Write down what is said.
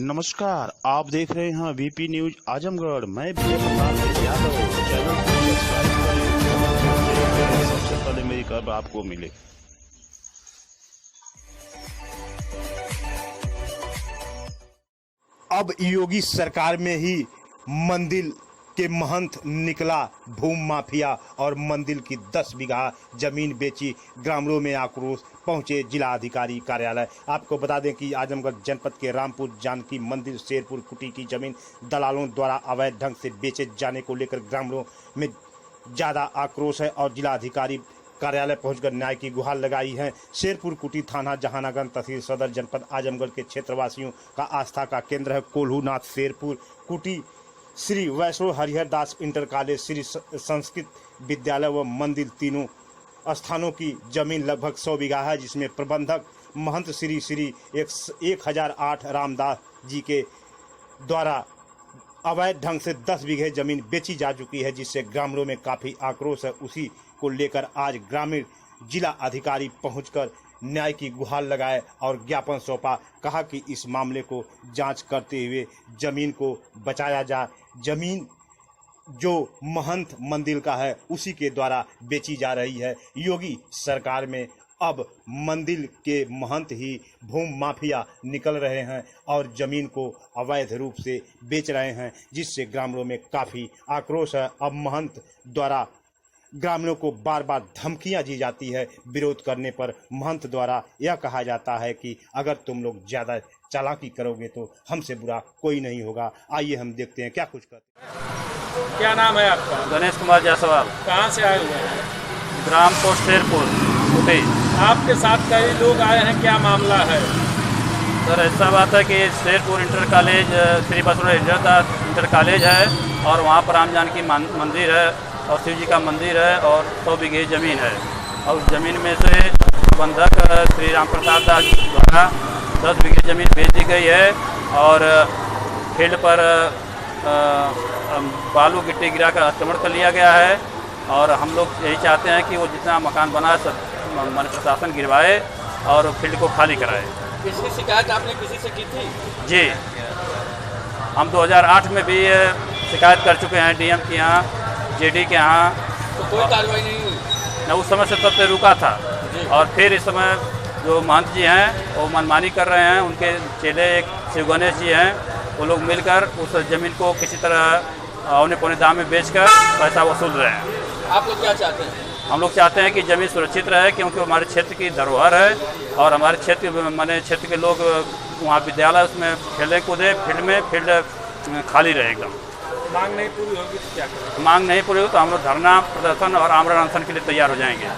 नमस्कार, आप देख रहे हैं वीपी न्यूज आजमगढ़। मैं विजय प्रताप यादव। चैनल को सब्सक्राइब करें, सबसे पहले मेरी खबर आपको मिले। अब योगी सरकार में ही मंदिर के महंत निकला भूमि माफिया और मंदिर की 10 बीघा जमीन बेची। ग्रामीणों में आक्रोश, पहुंचे जिला अधिकारी कार्यालय। आपको बता दें कि आजमगढ़ जनपद के रामपुर जानकी मंदिर शेरपुर कुटी की जमीन दलालों द्वारा अवैध ढंग से बेचे जाने को लेकर ग्रामीणों में ज़्यादा आक्रोश है और जिला अधिकारी कार्यालय पहुंचकर न्याय की गुहार लगाई है। शेरपुर कुटी थाना जहानागंज तहसील सदर जनपद आजमगढ़ के क्षेत्रवासियों का आस्था का केंद्र है कोल्हूनाथ शेरपुर कुटी श्री वैष्णो हरिहर दास इंटर कॉलेज, श्री संस्कृत विद्यालय व मंदिर तीनों स्थानों की जमीन लगभग 100 बीघा है, जिसमें प्रबंधक महंत श्री 1008 रामदास जी के द्वारा अवैध ढंग से 10 बीघे जमीन बेची जा चुकी है, जिससे ग्रामीणों में काफ़ी आक्रोश है। उसी को लेकर आज ग्रामीण जिला अधिकारी पहुंचकर न्याय की गुहार लगाए और ज्ञापन सौंपा। कहा कि इस मामले को जांच करते हुए जमीन को बचाया जाए। जमीन जो महंत मंदिर का है उसी के द्वारा बेची जा रही है। योगी सरकार में अब मंदिर के महंत ही भूमि माफिया निकल रहे हैं और जमीन को अवैध रूप से बेच रहे हैं, जिससे ग्रामीणों में काफ़ी आक्रोश है। अब महंत द्वारा ग्रामीणों को बार बार धमकियां दी जाती है। विरोध करने पर महंत द्वारा यह कहा जाता है कि अगर तुम लोग ज़्यादा चालाकी करोगे तो हमसे बुरा कोई नहीं होगा। आइए हम देखते हैं क्या कुछ करते हैं। क्या नाम है आपका? गणेश कुमार जायसवाल, कहाँ से आए हुए हैं? ग्राम पोस्ट शेरपुर कुटी। आपके साथ कई लोग आए हैं, क्या मामला है? सर ऐसा बात है कि Sherpur inter college Shri Vaishno Harihar Das inter college है और वहाँ पर राम जानकी मंदिर है और शिव जी का मंदिर है और 100 बीघे ज़मीन है और उस ज़मीन में से प्रबंधक श्री राम प्रताप दास द्वारा 10 बीघे ज़मीन बेच दी गई है और फील्ड पर बालू गिट्टी गिरा कर अतिक्रमण कर लिया गया है। और हम लोग यही चाहते हैं कि वो जितना मकान बना मन प्रशासन गिरवाए और फील्ड को खाली कराए। इसकी शिकायत आपने किसी से की थी? जी, हम 2008 में भी शिकायत कर चुके हैं डीएम के यहाँ, जेडी के यहाँ, तो कोई कार्रवाई नहीं हुई न उस समय से तब से रुका था। और फिर इस समय जो महंत जी हैं वो मनमानी कर रहे हैं। उनके चेले एक शिव गणेश जी हैं, वो लोग मिलकर उस ज़मीन को किसी तरह औने पौने दाम में बेचकर पैसा वसूल रहे हैं। आप लोग क्या चाहते हैं? हम लोग चाहते हैं कि ज़मीन सुरक्षित रहे, क्योंकि हमारे क्षेत्र की धरोहर है और हमारे क्षेत्र के लोग वहाँ विद्यालय उसमें खेले कूदे, फील्ड खाली रहे एकदम। मांग नहीं पूरी होगी तो क्या करें? मांग नहीं पूरी हो तो हम लोग धरना प्रदर्शन और आमरण अनशन के लिए तैयार हो जाएंगे।